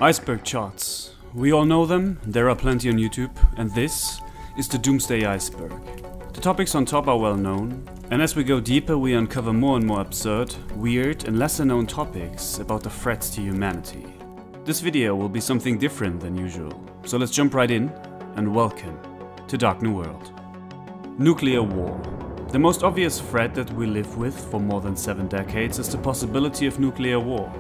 Iceberg charts. We all know them, there are plenty on YouTube, and this is the Doomsday Iceberg. The topics on top are well known, and as we go deeper we uncover more and more absurd, weird and lesser known topics about the threats to humanity. This video will be something different than usual, so let's jump right in and welcome to Dark New World. Nuclear war. The most obvious threat that we live with for more than 7 decades is the possibility of nuclear war.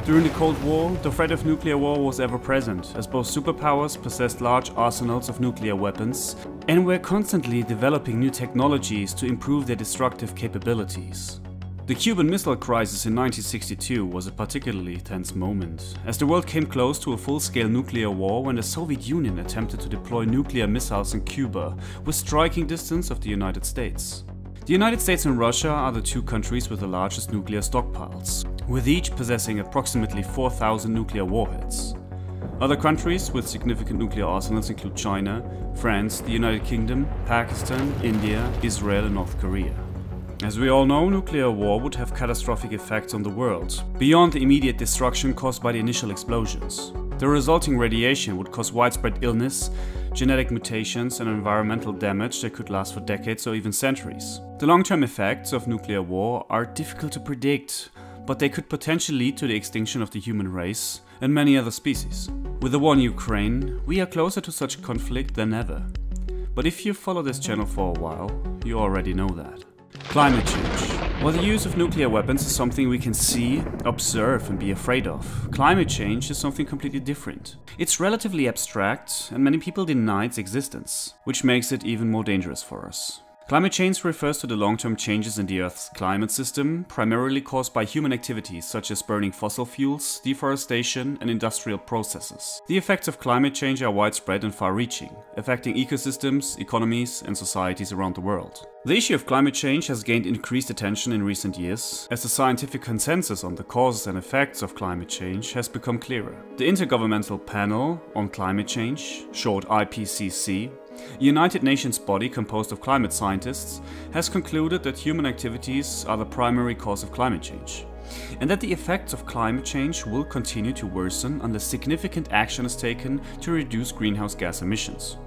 During the Cold War, the threat of nuclear war was ever present, as both superpowers possessed large arsenals of nuclear weapons and were constantly developing new technologies to improve their destructive capabilities. The Cuban Missile Crisis in 1962 was a particularly tense moment, as the world came close to a full-scale nuclear war when the Soviet Union attempted to deploy nuclear missiles in Cuba with striking distance of the United States. The United States and Russia are the two countries with the largest nuclear stockpiles, with each possessing approximately 4,000 nuclear warheads. Other countries with significant nuclear arsenals include China, France, the United Kingdom, Pakistan, India, Israel and North Korea. As we all know, nuclear war would have catastrophic effects on the world, beyond the immediate destruction caused by the initial explosions. The resulting radiation would cause widespread illness, genetic mutations and environmental damage that could last for decades or even centuries. The long-term effects of nuclear war are difficult to predict, but they could potentially lead to the extinction of the human race and many other species. With the war in Ukraine, we are closer to such conflict than ever. But if you follow this channel for a while, you already know that. Climate change. While the use of nuclear weapons is something we can see, observe and be afraid of, climate change is something completely different. It's relatively abstract and many people deny its existence, which makes it even more dangerous for us. Climate change refers to the long-term changes in the Earth's climate system, primarily caused by human activities such as burning fossil fuels, deforestation and industrial processes. The effects of climate change are widespread and far-reaching, affecting ecosystems, economies and societies around the world. The issue of climate change has gained increased attention in recent years, as the scientific consensus on the causes and effects of climate change has become clearer. The Intergovernmental Panel on Climate Change, short IPCC, a United Nations body composed of climate scientists, has concluded that human activities are the primary cause of climate change, and that the effects of climate change will continue to worsen unless significant action is taken to reduce greenhouse gas emissions.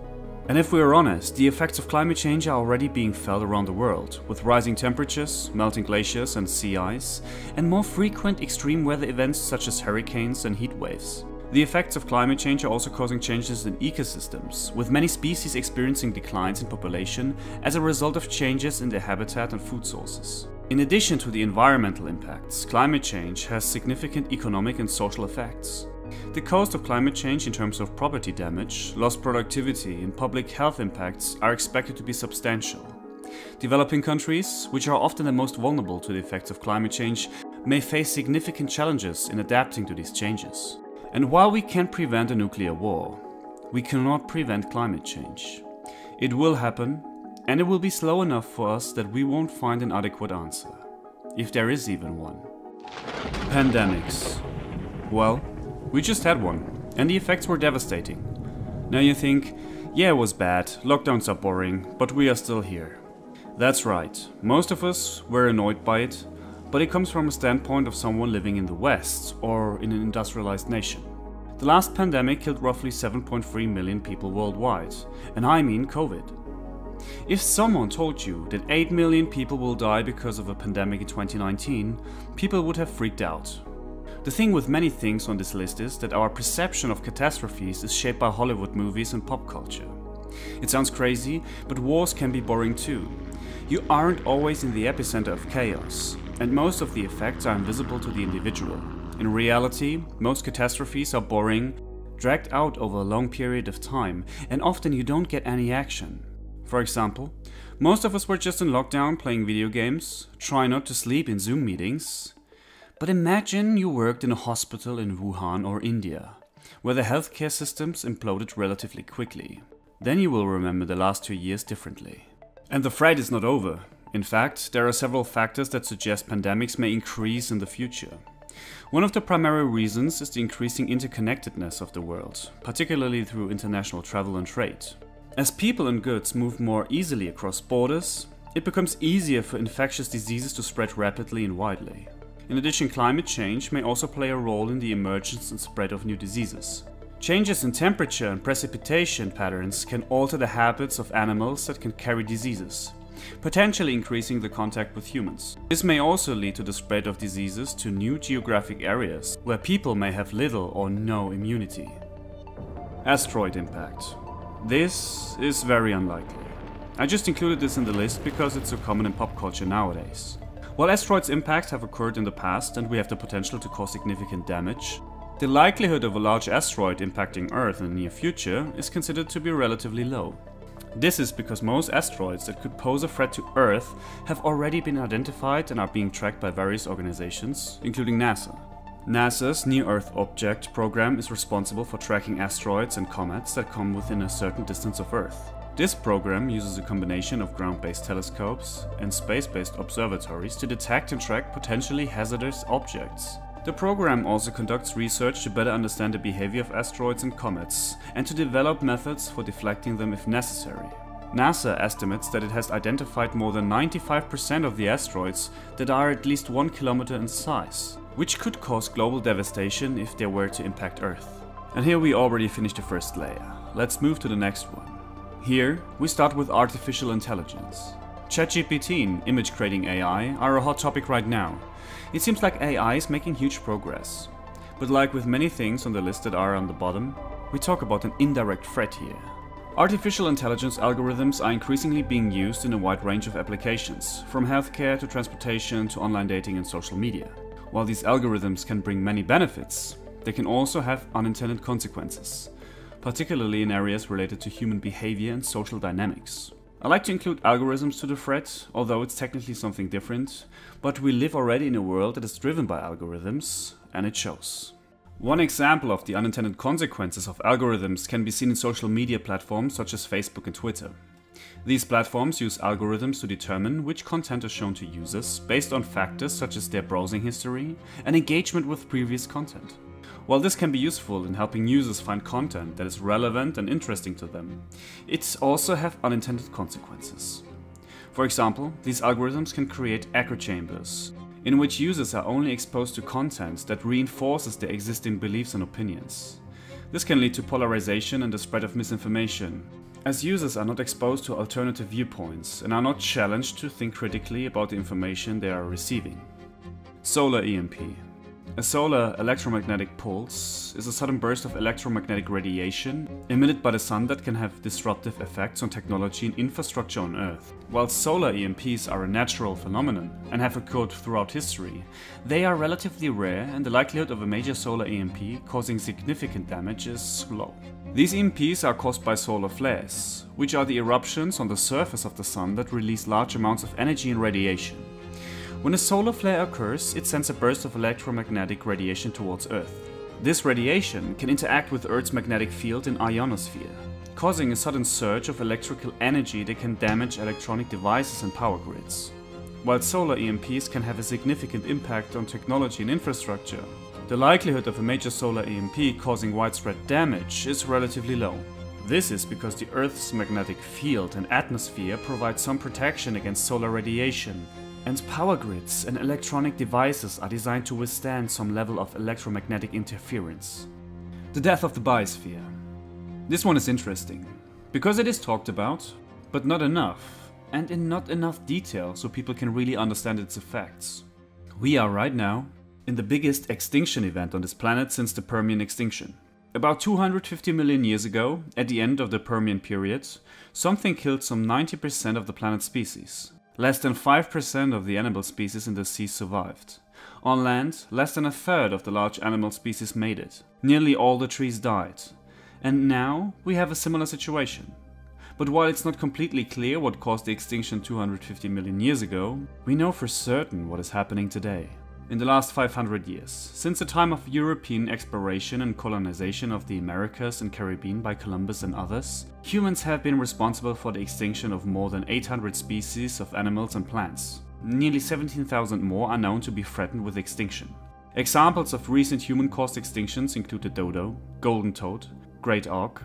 And if we are honest, the effects of climate change are already being felt around the world, with rising temperatures, melting glaciers and sea ice, and more frequent extreme weather events such as hurricanes and heat waves. The effects of climate change are also causing changes in ecosystems, with many species experiencing declines in population as a result of changes in their habitat and food sources. In addition to the environmental impacts, climate change has significant economic and social effects. The cost of climate change in terms of property damage, lost productivity and public health impacts are expected to be substantial. Developing countries, which are often the most vulnerable to the effects of climate change, may face significant challenges in adapting to these changes. And while we can't prevent a nuclear war, we cannot prevent climate change. It will happen, and it will be slow enough for us that we won't find an adequate answer, if there is even one. Pandemics. Well, we just had one, and the effects were devastating. Now you think, yeah, it was bad, lockdowns are boring, but we are still here. That's right, most of us were annoyed by it, but it comes from a standpoint of someone living in the West or in an industrialized nation. The last pandemic killed roughly 7.3 million people worldwide, and I mean COVID. If someone told you that 8 million people will die because of a pandemic in 2019, people would have freaked out. The thing with many things on this list is that our perception of catastrophes is shaped by Hollywood movies and pop culture. It sounds crazy, but wars can be boring too. You aren't always in the epicenter of chaos, and most of the effects are invisible to the individual. In reality, most catastrophes are boring, dragged out over a long period of time, and often you don't get any action. For example, most of us were just in lockdown playing video games, try not to sleep in Zoom meetings. But imagine you worked in a hospital in Wuhan or India, where the healthcare systems imploded relatively quickly. Then you will remember the last 2 years differently. And the threat is not over. In fact, there are several factors that suggest pandemics may increase in the future. One of the primary reasons is the increasing interconnectedness of the world, particularly through international travel and trade. As people and goods move more easily across borders, it becomes easier for infectious diseases to spread rapidly and widely. In addition, climate change may also play a role in the emergence and spread of new diseases. Changes in temperature and precipitation patterns can alter the habits of animals that can carry diseases, potentially increasing the contact with humans. This may also lead to the spread of diseases to new geographic areas where people may have little or no immunity. Asteroid impact. This is very unlikely. I just included this in the list because it's so common in pop culture nowadays. While asteroids' impacts have occurred in the past and we have the potential to cause significant damage, the likelihood of a large asteroid impacting Earth in the near future is considered to be relatively low. This is because most asteroids that could pose a threat to Earth have already been identified and are being tracked by various organizations, including NASA. NASA's Near-Earth Object program is responsible for tracking asteroids and comets that come within a certain distance of Earth. This program uses a combination of ground-based telescopes and space-based observatories to detect and track potentially hazardous objects. The program also conducts research to better understand the behavior of asteroids and comets and to develop methods for deflecting them if necessary. NASA estimates that it has identified more than 95% of the asteroids that are at least 1 kilometer in size, which could cause global devastation if they were to impact Earth. And here we already finished the first layer. Let's move to the next one. Here we start with artificial intelligence. ChatGPT and image creating AI are a hot topic right now. It seems like AI is making huge progress. But like with many things on the list that are on the bottom, we talk about an indirect threat here. Artificial intelligence algorithms are increasingly being used in a wide range of applications, from healthcare to transportation to online dating and social media. While these algorithms can bring many benefits, they can also have unintended consequences, particularly in areas related to human behavior and social dynamics. I like to include algorithms to the threat, although it's technically something different, but we live already in a world that is driven by algorithms, and it shows. One example of the unintended consequences of algorithms can be seen in social media platforms such as Facebook and Twitter. These platforms use algorithms to determine which content is shown to users based on factors such as their browsing history and engagement with previous content. While this can be useful in helping users find content that is relevant and interesting to them, it also has unintended consequences. For example, these algorithms can create echo chambers, in which users are only exposed to content that reinforces their existing beliefs and opinions. This can lead to polarization and the spread of misinformation, as users are not exposed to alternative viewpoints and are not challenged to think critically about the information they are receiving. Solar EMP. A solar electromagnetic pulse is a sudden burst of electromagnetic radiation emitted by the sun that can have disruptive effects on technology and infrastructure on Earth. While solar EMPs are a natural phenomenon and have occurred throughout history, they are relatively rare and the likelihood of a major solar EMP causing significant damage is low. These EMPs are caused by solar flares, which are the eruptions on the surface of the sun that release large amounts of energy and radiation. When a solar flare occurs, it sends a burst of electromagnetic radiation towards Earth. This radiation can interact with Earth's magnetic field and ionosphere, causing a sudden surge of electrical energy that can damage electronic devices and power grids. While solar EMPs can have a significant impact on technology and infrastructure, the likelihood of a major solar EMP causing widespread damage is relatively low. This is because the Earth's magnetic field and atmosphere provide some protection against solar radiation, and power grids and electronic devices are designed to withstand some level of electromagnetic interference. The death of the biosphere. This one is interesting, because it is talked about, but not enough, and in not enough detail so people can really understand its effects. We are right now in the biggest extinction event on this planet since the Permian extinction. About 250 million years ago, at the end of the Permian period, something killed some 90% of the planet's species. Less than 5% of the animal species in the sea survived. On land, less than a third of the large animal species made it. Nearly all the trees died. And now we have a similar situation. But while it's not completely clear what caused the extinction 250 million years ago, we know for certain what is happening today. In the last 500 years, since the time of European exploration and colonization of the Americas and Caribbean by Columbus and others, humans have been responsible for the extinction of more than 800 species of animals and plants. Nearly 17,000 more are known to be threatened with extinction. Examples of recent human-caused extinctions include the dodo, golden toad, great auk,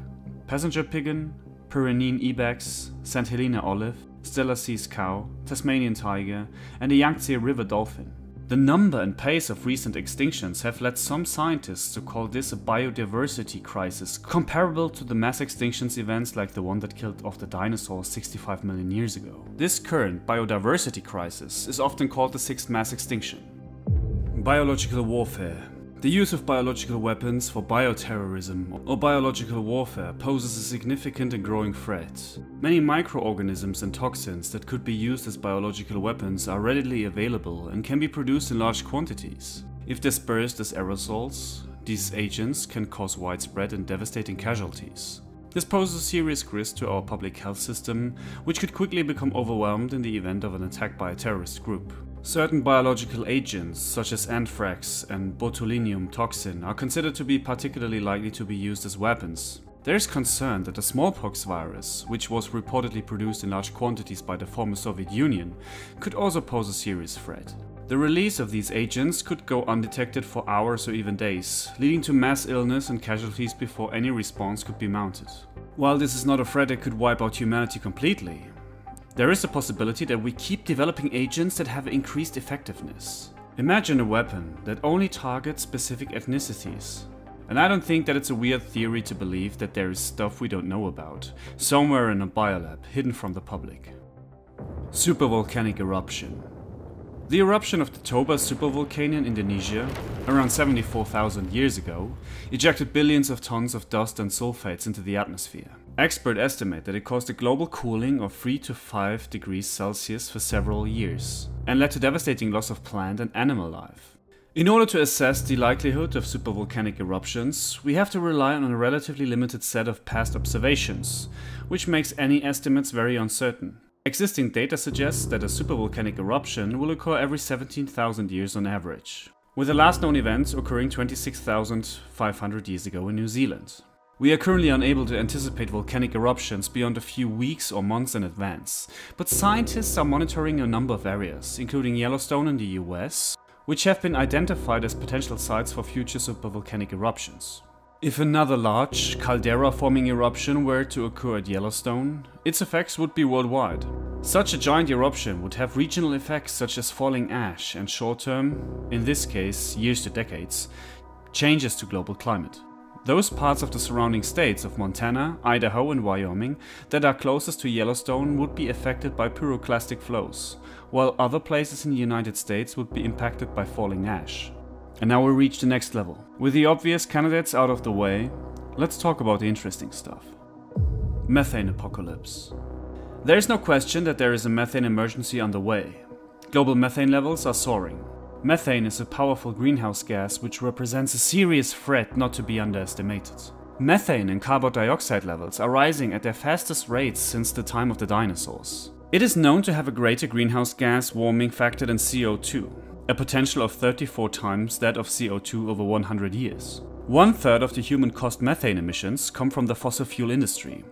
passenger pigeon, Pyrenean ibex, St. Helena olive, Steller Sea's cow, Tasmanian tiger, and the Yangtze River dolphin. The number and pace of recent extinctions have led some scientists to call this a biodiversity crisis, comparable to the mass extinctions events like the one that killed off the dinosaurs 65 million years ago. This current biodiversity crisis is often called the sixth mass extinction. Biological warfare. The use of biological weapons for bioterrorism or biological warfare poses a significant and growing threat. Many microorganisms and toxins that could be used as biological weapons are readily available and can be produced in large quantities. If dispersed as aerosols, these agents can cause widespread and devastating casualties. This poses a serious risk to our public health system, which could quickly become overwhelmed in the event of an attack by a terrorist group. Certain biological agents, such as anthrax and botulinum toxin, are considered to be particularly likely to be used as weapons. There is concern that the smallpox virus, which was reportedly produced in large quantities by the former Soviet Union, could also pose a serious threat. The release of these agents could go undetected for hours or even days, leading to mass illness and casualties before any response could be mounted. While this is not a threat that could wipe out humanity completely, there is a possibility that we keep developing agents that have increased effectiveness. Imagine a weapon that only targets specific ethnicities. And I don't think that it's a weird theory to believe that there is stuff we don't know about, somewhere in a biolab, hidden from the public. Supervolcanic eruption. The eruption of the Toba supervolcano in Indonesia, around 74,000 years ago, ejected billions of tons of dust and sulfates into the atmosphere. Experts estimate that it caused a global cooling of 3 to 5 degrees Celsius for several years, and led to devastating loss of plant and animal life. In order to assess the likelihood of supervolcanic eruptions, we have to rely on a relatively limited set of past observations, which makes any estimates very uncertain. Existing data suggests that a supervolcanic eruption will occur every 17,000 years on average, with the last known event occurring 26,500 years ago in New Zealand. We are currently unable to anticipate volcanic eruptions beyond a few weeks or months in advance, but scientists are monitoring a number of areas, including Yellowstone in the US, which have been identified as potential sites for future supervolcanic eruptions. If another large, caldera-forming eruption were to occur at Yellowstone, its effects would be worldwide. Such a giant eruption would have regional effects such as falling ash and short-term, in this case years to decades, changes to global climate. Those parts of the surrounding states of Montana, Idaho and Wyoming that are closest to Yellowstone would be affected by pyroclastic flows, while other places in the United States would be impacted by falling ash. And now we reach the next level. With the obvious candidates out of the way, let's talk about the interesting stuff. Methane apocalypse. There is no question that there is a methane emergency underway. Global methane levels are soaring. Methane is a powerful greenhouse gas which represents a serious threat not to be underestimated. Methane and carbon dioxide levels are rising at their fastest rates since the time of the dinosaurs. It is known to have a greater greenhouse gas warming factor than CO2. A potential of 34 times that of CO2 over 100 years. 1/3 of the human-caused methane emissions come from the fossil fuel industry,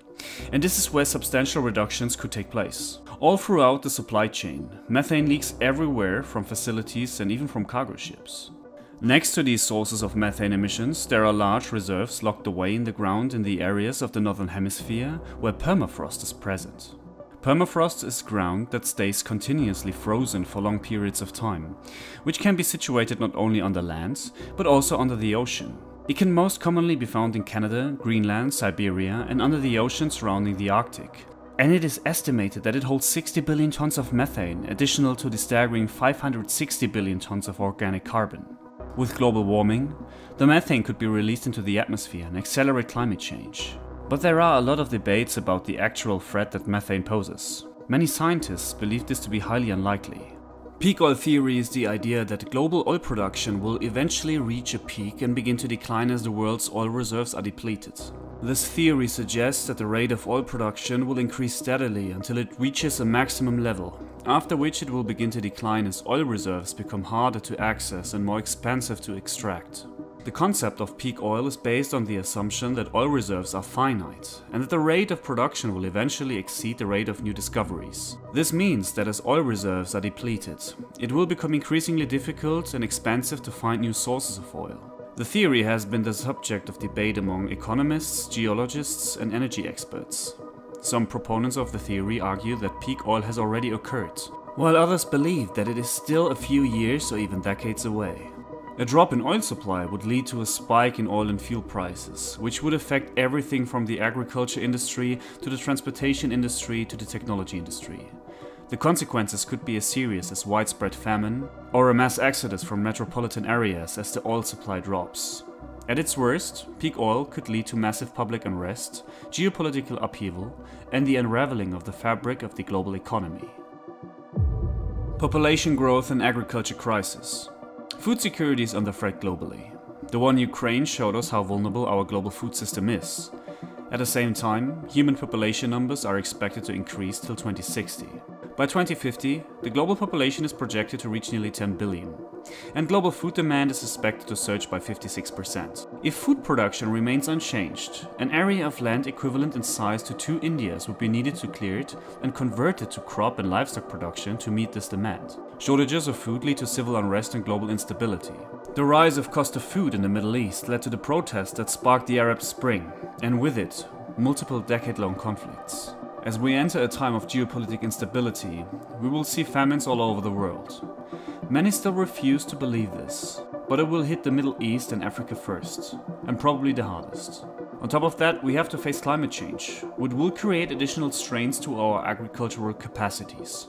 and this is where substantial reductions could take place. All throughout the supply chain, methane leaks everywhere from facilities and even from cargo ships. Next to these sources of methane emissions, there are large reserves locked away in the ground in the areas of the northern hemisphere where permafrost is present. Permafrost is ground that stays continuously frozen for long periods of time, which can be situated not only on the land, but also under the ocean. It can most commonly be found in Canada, Greenland, Siberia, and under the ocean surrounding the Arctic. And it is estimated that it holds 60 billion tons of methane, additional to the staggering 560 billion tons of organic carbon. With global warming, the methane could be released into the atmosphere and accelerate climate change. But there are a lot of debates about the actual threat that methane poses. Many scientists believe this to be highly unlikely. Peak oil theory is the idea that global oil production will eventually reach a peak and begin to decline as the world's oil reserves are depleted. This theory suggests that the rate of oil production will increase steadily until it reaches a maximum level, after which it will begin to decline as oil reserves become harder to access and more expensive to extract. The concept of peak oil is based on the assumption that oil reserves are finite, and that the rate of production will eventually exceed the rate of new discoveries. This means that as oil reserves are depleted, it will become increasingly difficult and expensive to find new sources of oil. The theory has been the subject of debate among economists, geologists, and energy experts. Some proponents of the theory argue that peak oil has already occurred, while others believe that it is still a few years or even decades away. A drop in oil supply would lead to a spike in oil and fuel prices, which would affect everything from the agriculture industry to the transportation industry to the technology industry. The consequences could be as serious as widespread famine or a mass exodus from metropolitan areas as the oil supply drops. At its worst, peak oil could lead to massive public unrest, geopolitical upheaval, and the unraveling of the fabric of the global economy. Population growth and agriculture crisis. Food security is under threat globally. The war in Ukraine showed us how vulnerable our global food system is. At the same time, human population numbers are expected to increase till 2060. By 2050, the global population is projected to reach nearly 10 billion, and global food demand is expected to surge by 56%. If food production remains unchanged, an area of land equivalent in size to 2 Indias would be needed to clear it and convert it to crop and livestock production to meet this demand. Shortages of food lead to civil unrest and global instability. The rise of cost of food in the Middle East led to the protests that sparked the Arab Spring, and with it, multiple decade-long conflicts. As we enter a time of geopolitical instability, we will see famines all over the world. Many still refuse to believe this, but it will hit the Middle East and Africa first, and probably the hardest. On top of that, we have to face climate change, which will create additional strains to our agricultural capacities.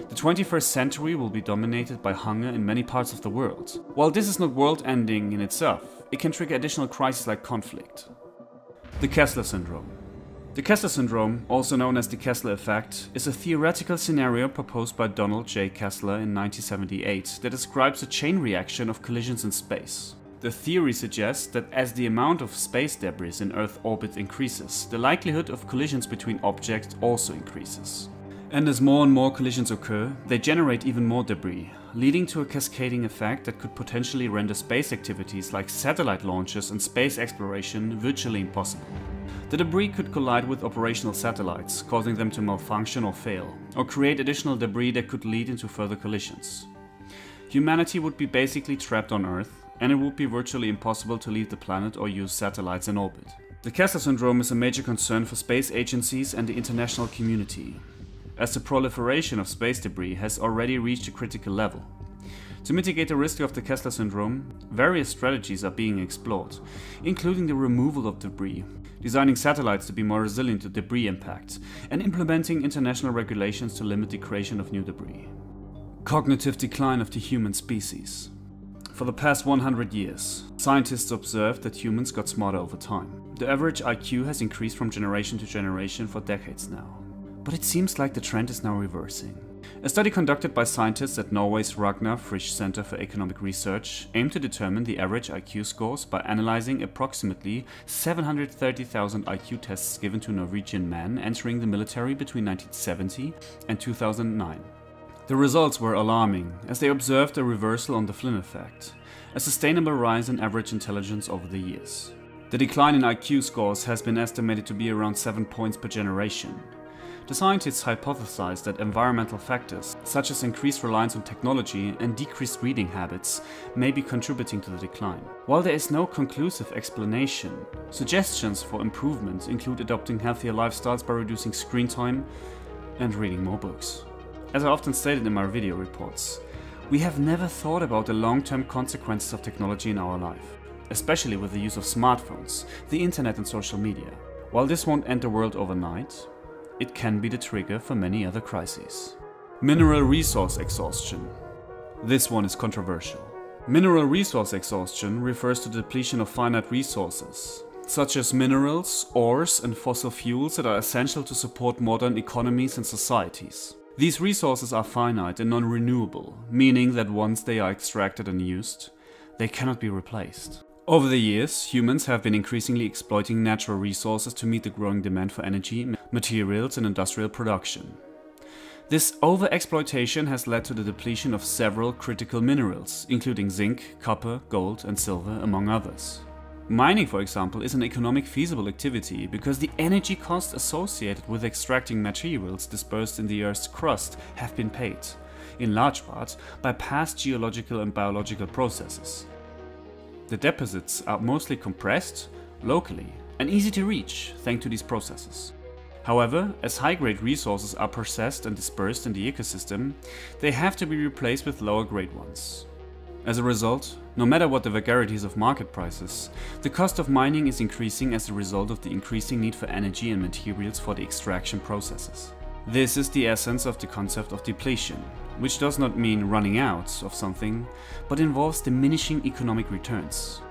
The 21st century will be dominated by hunger in many parts of the world. While this is not world-ending in itself, it can trigger additional crises like conflict. The Kessler Syndrome. The Kessler Syndrome, also known as the Kessler Effect, is a theoretical scenario proposed by Donald J. Kessler in 1978 that describes a chain reaction of collisions in space. The theory suggests that as the amount of space debris in Earth orbit increases, the likelihood of collisions between objects also increases. And as more and more collisions occur, they generate even more debris, leading to a cascading effect that could potentially render space activities like satellite launches and space exploration virtually impossible. The debris could collide with operational satellites, causing them to malfunction or fail, or create additional debris that could lead into further collisions. Humanity would be basically trapped on Earth, and it would be virtually impossible to leave the planet or use satellites in orbit. The Kessler Syndrome is a major concern for space agencies and the international community, as the proliferation of space debris has already reached a critical level. To mitigate the risk of the Kessler Syndrome, various strategies are being explored, including the removal of debris, designing satellites to be more resilient to debris impact, and implementing international regulations to limit the creation of new debris. Cognitive decline of the human species. For the past 100 years, scientists observed that humans got smarter over time. The average IQ has increased from generation to generation for decades now. But it seems like the trend is now reversing. A study conducted by scientists at Norway's Ragnar Frisch Center for Economic Research aimed to determine the average IQ scores by analyzing approximately 730,000 IQ tests given to Norwegian men entering the military between 1970 and 2009. The results were alarming, as they observed a reversal on the Flynn effect, a sustainable rise in average intelligence over the years. The decline in IQ scores has been estimated to be around 7 points per generation. The scientists hypothesized that environmental factors, such as increased reliance on technology and decreased reading habits, may be contributing to the decline. While there is no conclusive explanation, suggestions for improvement include adopting healthier lifestyles by reducing screen time and reading more books. As I often stated in my video reports, we have never thought about the long-term consequences of technology in our life, especially with the use of smartphones, the internet and social media. While this won't end the world overnight, it can be the trigger for many other crises. Mineral resource exhaustion. This one is controversial. Mineral resource exhaustion refers to the depletion of finite resources, such as minerals, ores, and fossil fuels that are essential to support modern economies and societies. These resources are finite and non-renewable, meaning that once they are extracted and used, they cannot be replaced. Over the years, humans have been increasingly exploiting natural resources to meet the growing demand for energy, materials, and industrial production. This overexploitation has led to the depletion of several critical minerals, including zinc, copper, gold, and silver, among others. Mining, for example, is an economic feasible activity because the energy costs associated with extracting materials dispersed in the Earth's crust have been paid, in large part, by past geological and biological processes. The deposits are mostly compressed, locally, and easy to reach thanks to these processes. However, as high-grade resources are processed and dispersed in the ecosystem, they have to be replaced with lower-grade ones. As a result, no matter what the vagaries of market prices, the cost of mining is increasing as a result of the increasing need for energy and materials for the extraction processes. This is the essence of the concept of depletion, which does not mean running out of something, but involves diminishing economic returns.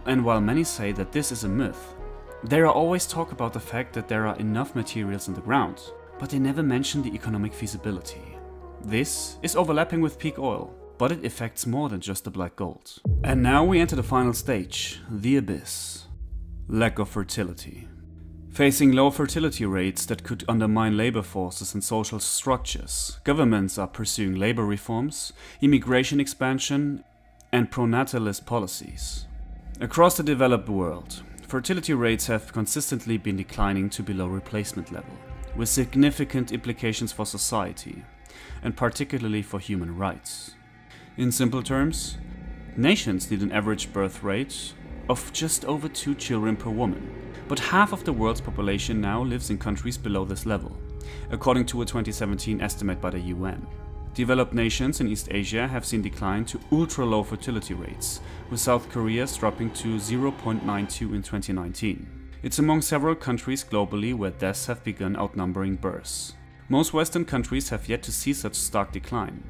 And while many say that this is a myth, there are always talk about the fact that there are enough materials in the ground, but they never mention the economic feasibility. This is overlapping with peak oil, but it affects more than just the black gold. And now we enter the final stage, the abyss. Lack of fertility. Facing low fertility rates that could undermine labor forces and social structures, governments are pursuing labor reforms, immigration expansion, and pronatalist policies. Across the developed world, fertility rates have consistently been declining to below replacement level, with significant implications for society, and particularly for human rights. In simple terms, nations need an average birth rate of just over 2 children per woman, but half of the world's population now lives in countries below this level, according to a 2017 estimate by the UN. Developed nations in East Asia have seen decline to ultra-low fertility rates, with South Korea's dropping to 0.92 in 2019. It's among several countries globally where deaths have begun outnumbering births. Most Western countries have yet to see such stark decline,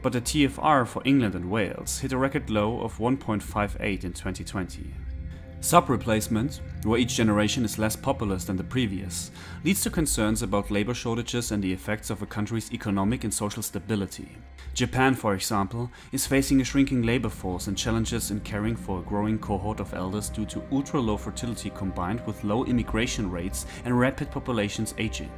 but the TFR for England and Wales hit a record low of 1.58 in 2020. Sub-replacement, where each generation is less populous than the previous, leads to concerns about labor shortages and the effects of a country's economic and social stability. Japan, for example, is facing a shrinking labor force and challenges in caring for a growing cohort of elders due to ultra-low fertility combined with low immigration rates and rapid populations aging.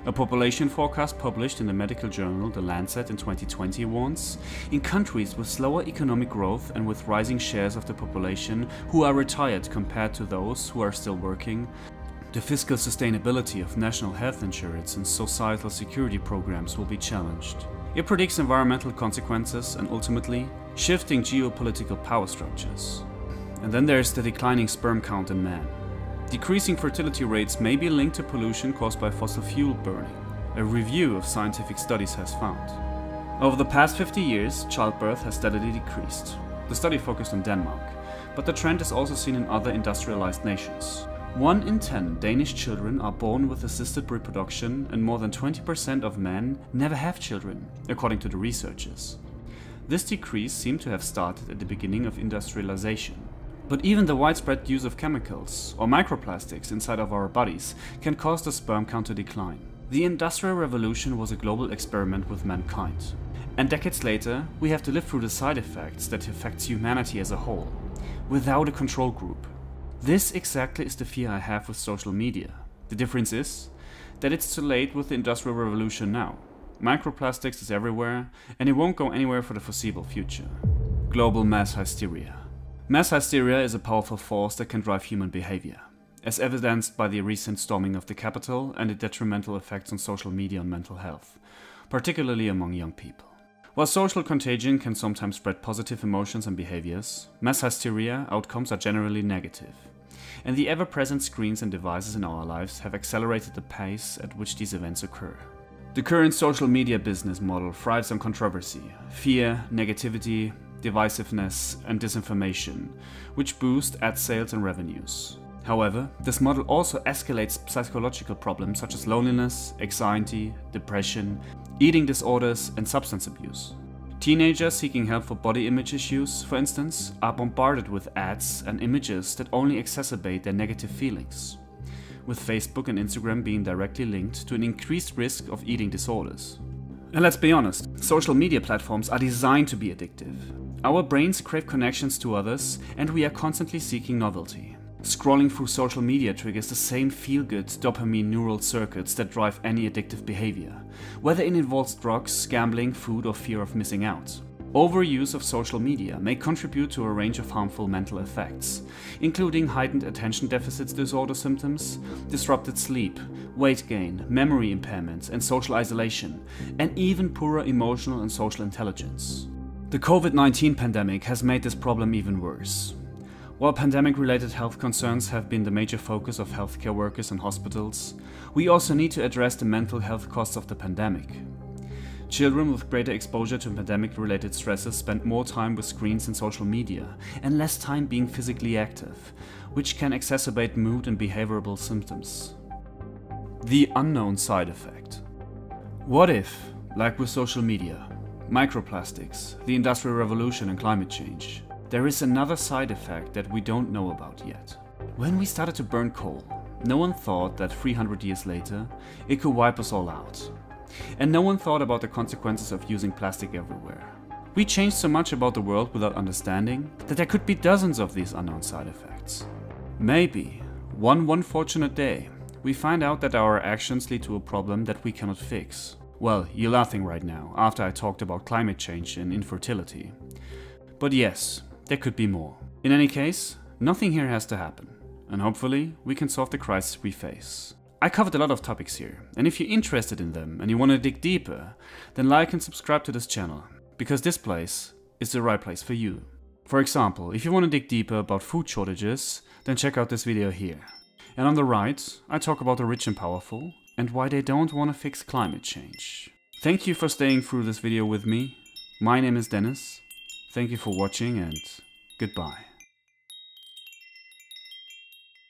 A population forecast published in the medical journal The Lancet in 2020 warns, in countries with slower economic growth and with rising shares of the population who are retired compared to those who are still working, the fiscal sustainability of national health insurance and societal security programs will be challenged. It predicts environmental consequences and ultimately, shifting geopolitical power structures. And then there's the declining sperm count in man. Decreasing fertility rates may be linked to pollution caused by fossil fuel burning, a review of scientific studies has found. Over the past 50 years, childbirth has steadily decreased. The study focused on Denmark, but the trend is also seen in other industrialized nations. 1 in 10 Danish children are born with assisted reproduction, and more than 20% of men never have children, according to the researchers. This decrease seemed to have started at the beginning of industrialization. But even the widespread use of chemicals or microplastics inside of our bodies can cause the sperm count to decline. The Industrial Revolution was a global experiment with mankind. And decades later, we have to live through the side effects that affects humanity as a whole, without a control group. This exactly is the fear I have with social media. The difference is that it's too late with the Industrial Revolution now. Microplastics is everywhere, and it won't go anywhere for the foreseeable future. Global mass hysteria. Mass hysteria is a powerful force that can drive human behavior, as evidenced by the recent storming of the Capitol and the detrimental effects on social media and mental health, particularly among young people. While social contagion can sometimes spread positive emotions and behaviors, mass hysteria outcomes are generally negative, and the ever-present screens and devices in our lives have accelerated the pace at which these events occur. The current social media business model thrives on controversy, fear, negativity, divisiveness and disinformation, which boost ad sales and revenues. However, this model also escalates psychological problems such as loneliness, anxiety, depression, eating disorders and substance abuse. Teenagers seeking help for body image issues, for instance, are bombarded with ads and images that only exacerbate their negative feelings, with Facebook and Instagram being directly linked to an increased risk of eating disorders. And let's be honest, social media platforms are designed to be addictive. Our brains crave connections to others, and we are constantly seeking novelty. Scrolling through social media triggers the same feel-good dopamine neural circuits that drive any addictive behavior, whether it involves drugs, gambling, food, or fear of missing out. Overuse of social media may contribute to a range of harmful mental effects, including heightened attention deficit disorder symptoms, disrupted sleep, weight gain, memory impairments, and social isolation, and even poorer emotional and social intelligence. The COVID-19 pandemic has made this problem even worse. While pandemic-related health concerns have been the major focus of healthcare workers and hospitals, we also need to address the mental health costs of the pandemic. Children with greater exposure to pandemic-related stresses spend more time with screens and social media, and less time being physically active, which can exacerbate mood and behavioral symptoms. The unknown side effect. What if, like with social media, microplastics, the Industrial Revolution and climate change, there is another side effect that we don't know about yet? When we started to burn coal, no one thought that 300 years later it could wipe us all out. And no one thought about the consequences of using plastic everywhere. We changed so much about the world without understanding that there could be dozens of these unknown side effects. Maybe, one fortunate day, we find out that our actions lead to a problem that we cannot fix. Well, you're laughing right now, after I talked about climate change and infertility. But yes, there could be more. In any case, nothing here has to happen, and hopefully we can solve the crisis we face. I covered a lot of topics here, and if you're interested in them and you want to dig deeper, then like and subscribe to this channel, because this place is the right place for you. For example, if you want to dig deeper about food shortages, then check out this video here. And on the right, I talk about the rich and powerful, and why they don't want to fix climate change. Thank you for staying through this video with me. My name is Dennis. Thank you for watching, and goodbye.